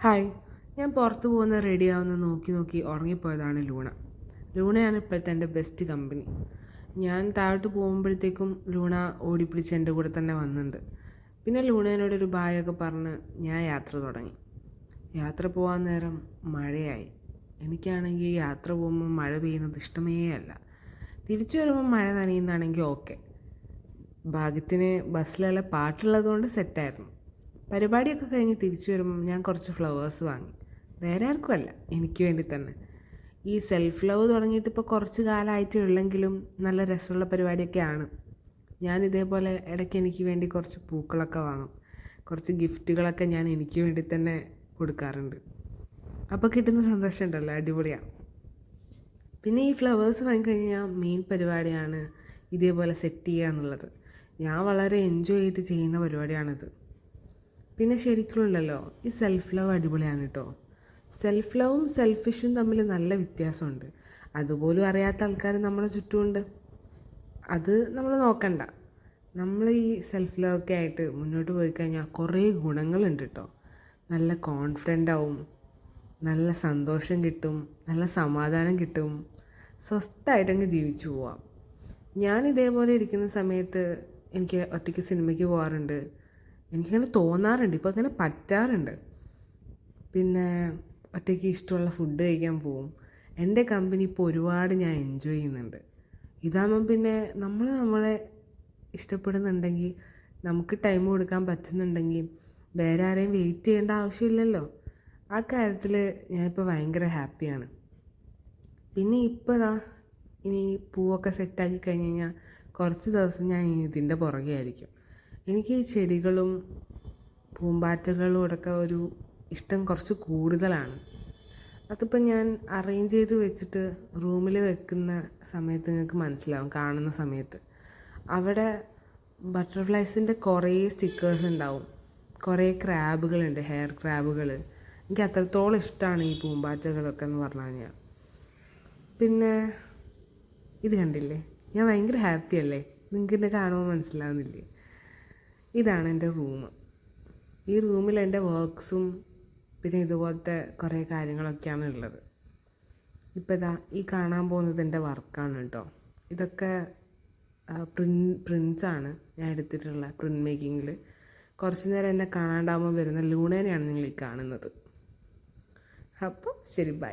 Hi. ഞാൻ പുറത്ത് പോകുന്ന റെഡിയാവുന്ന നോക്കി നോക്കി ഉറങ്ങിപ്പോയതാണ് ലൂണ. ലൂണയാണ് ഇപ്പോഴത്തെ എൻ്റെ ബെസ്റ്റ് കമ്പനി. ഞാൻ താഴോട്ട് പോകുമ്പോഴത്തേക്കും ലൂണ ഓടിപ്പിടിച്ച് എൻ്റെ കൂടെ തന്നെ വന്നിട്ടുണ്ട്. പിന്നെ ലൂണേനോടൊരു ബായൊക്കെ പറഞ്ഞ് ഞാൻ യാത്ര തുടങ്ങി. യാത്ര പോകാൻ നേരം മഴയായി. എനിക്കാണെങ്കിൽ യാത്ര പോകുമ്പോൾ മഴ പെയ്യുന്നത് ഇഷ്ടമേ അല്ല. തിരിച്ചു വരുമ്പോൾ മഴ നനയുന്നതാണെങ്കിൽ ഓക്കെ. ഭാഗ്യത്തിന് ബസ്സിലെല്ലാം പാട്ടുള്ളതുകൊണ്ട് സെറ്റായിരുന്നു. പരിപാടിയൊക്കെ കഴിഞ്ഞ് തിരിച്ചു വരുമ്പം ഞാൻ കുറച്ച് ഫ്ലവേഴ്സ് വാങ്ങി. വേറെ ആർക്കുമല്ല, എനിക്ക് വേണ്ടി തന്നെ. ഈ സെൽഫ് ലവ് തുടങ്ങിയിട്ട് ഇപ്പോൾ കുറച്ച് കാലമായിട്ടേ ഉള്ളെങ്കിലും നല്ല രസമുള്ള പരിപാടിയൊക്കെയാണ്. ഞാൻ ഇതേപോലെ ഇടയ്ക്ക് എനിക്ക് വേണ്ടി കുറച്ച് പൂക്കളൊക്കെ വാങ്ങും. കുറച്ച് ഗിഫ്റ്റുകളൊക്കെ ഞാൻ എനിക്ക് വേണ്ടി തന്നെ കൊടുക്കാറുണ്ട്. അപ്പോൾ കിട്ടുന്ന സന്തോഷം ഉണ്ടല്ലോ, അടിപൊളിയാണ്. പിന്നെ ഈ ഫ്ലവേഴ്സ് വാങ്ങിക്കഴിഞ്ഞാൽ മെയിൻ പരിപാടിയാണ് ഇതേപോലെ സെറ്റ് ചെയ്യുക എന്നുള്ളത്. ഞാൻ വളരെ എൻജോയ് ചെയ്ത് ചെയ്യുന്ന പരിപാടിയാണിത്. പിന്നെ ശരിക്കുള്ളല്ലോ ഈ സെൽഫ് ലവ് അടിപൊളിയാണ് കേട്ടോ. സെൽഫ് ലവും സെൽഫിഷും തമ്മിൽ നല്ല വ്യത്യാസമുണ്ട്. അതുപോലും അറിയാത്ത ആൾക്കാർ നമ്മുടെ ചുറ്റുമുണ്ട്. അത് നമ്മൾ നോക്കണ്ട. നമ്മൾ ഈ സെൽഫ് ലവ് ഒക്കെ ആയിട്ട് മുന്നോട്ട് പോയി കഴിഞ്ഞാൽ കുറേ ഗുണങ്ങളുണ്ട് കേട്ടോ. നല്ല കോൺഫിഡൻ്റ് ആവും, നല്ല സന്തോഷം കിട്ടും, നല്ല സമാധാനം കിട്ടും, സ്വസ്ഥമായിട്ടങ്ങ് ജീവിച്ചു പോവാം. ഞാൻ ഇതേപോലെ ഇരിക്കുന്ന സമയത്ത് എനിക്ക് ഒറ്റയ്ക്ക് സിനിമയ്ക്ക് പോകാറുണ്ട്. എനിക്കങ്ങനെ തോന്നാറുണ്ട്, ഇപ്പോൾ അങ്ങനെ പറ്റാറുണ്ട്. പിന്നെ ഒറ്റയ്ക്ക് ഇഷ്ടമുള്ള ഫുഡ് കഴിക്കാൻ പോവും. എൻ്റെ കമ്പനി ഇപ്പോൾ ഒരുപാട് ഞാൻ എൻജോയ് ചെയ്യുന്നുണ്ട്. ഇതാകുമ്പം പിന്നെ നമ്മളെ ഇഷ്ടപ്പെടുന്നുണ്ടെങ്കിൽ, നമുക്ക് ടൈം കൊടുക്കാൻ പറ്റുന്നുണ്ടെങ്കിൽ വേറെ ആരെയും വെയിറ്റ് ചെയ്യേണ്ട ആവശ്യമില്ലല്ലോ. ആ കാര്യത്തിൽ ഞാനിപ്പോൾ ഭയങ്കര ഹാപ്പിയാണ്. പിന്നെ ഇപ്പോൾ ഇനി പൂവൊക്കെ സെറ്റാക്കി കഴിഞ്ഞ് കഴിഞ്ഞാൽ കുറച്ച് ദിവസം ഞാൻ ഇതിൻ്റെ പുറകെ ആയിരിക്കും. എനിക്ക് ഈ ചെടികളും പൂമ്പാറ്റകളോടൊക്കെ ഒരു ഇഷ്ടം കുറച്ച് കൂടുതലാണ്. അതിപ്പോൾ ഞാൻ അറേഞ്ച് ചെയ്ത് വെച്ചിട്ട് റൂമിൽ വെക്കുന്ന സമയത്ത് നിങ്ങൾക്ക് മനസ്സിലാവും, കാണുന്ന സമയത്ത്. അവിടെ ബട്ടർഫ്ലൈസിൻ്റെ കുറേ സ്റ്റിക്കേഴ്സ് ഉണ്ടാവും. കുറേ ക്രാബുകളുണ്ട്, ഹെയർ ക്രാബുകൾ. എനിക്ക് അത്രത്തോളം ഇഷ്ടമാണ് ഈ പൂമ്പാറ്റകളൊക്കെ എന്ന് പറഞ്ഞു കഴിഞ്ഞാൽ. പിന്നെ ഇത് കണ്ടില്ലേ, ഞാൻ ഭയങ്കര ഹാപ്പി അല്ലേ? നിങ്ങൾക്ക് എന്നെ കാണുമ്പോൾ മനസ്സിലാവുന്നില്ലേ? ഇതാണ് എൻ്റെ റൂം. ഈ റൂമിൽ എൻ്റെ വർക്ക്സും പിന്നെ ഇതുപോലത്തെ കുറേ കാര്യങ്ങളൊക്കെയാണ് ഉള്ളത്. ഇപ്പോൾ ഈ കാണാൻ പോകുന്നത് എൻ്റെ വർക്കാണ് കേട്ടോ. ഇതൊക്കെ പ്രിൻസാണ് ഞാൻ എടുത്തിട്ടുള്ള പ്രിൻ്റ് മേക്കിങ്ങിൽ. കുറച്ച് നേരം എന്നെ കാണാണ്ടാകുമ്പോൾ വരുന്ന ലൂണേനെയാണ് നിങ്ങൾ ഈ കാണുന്നത്. അപ്പോൾ ശരി, ബൈ.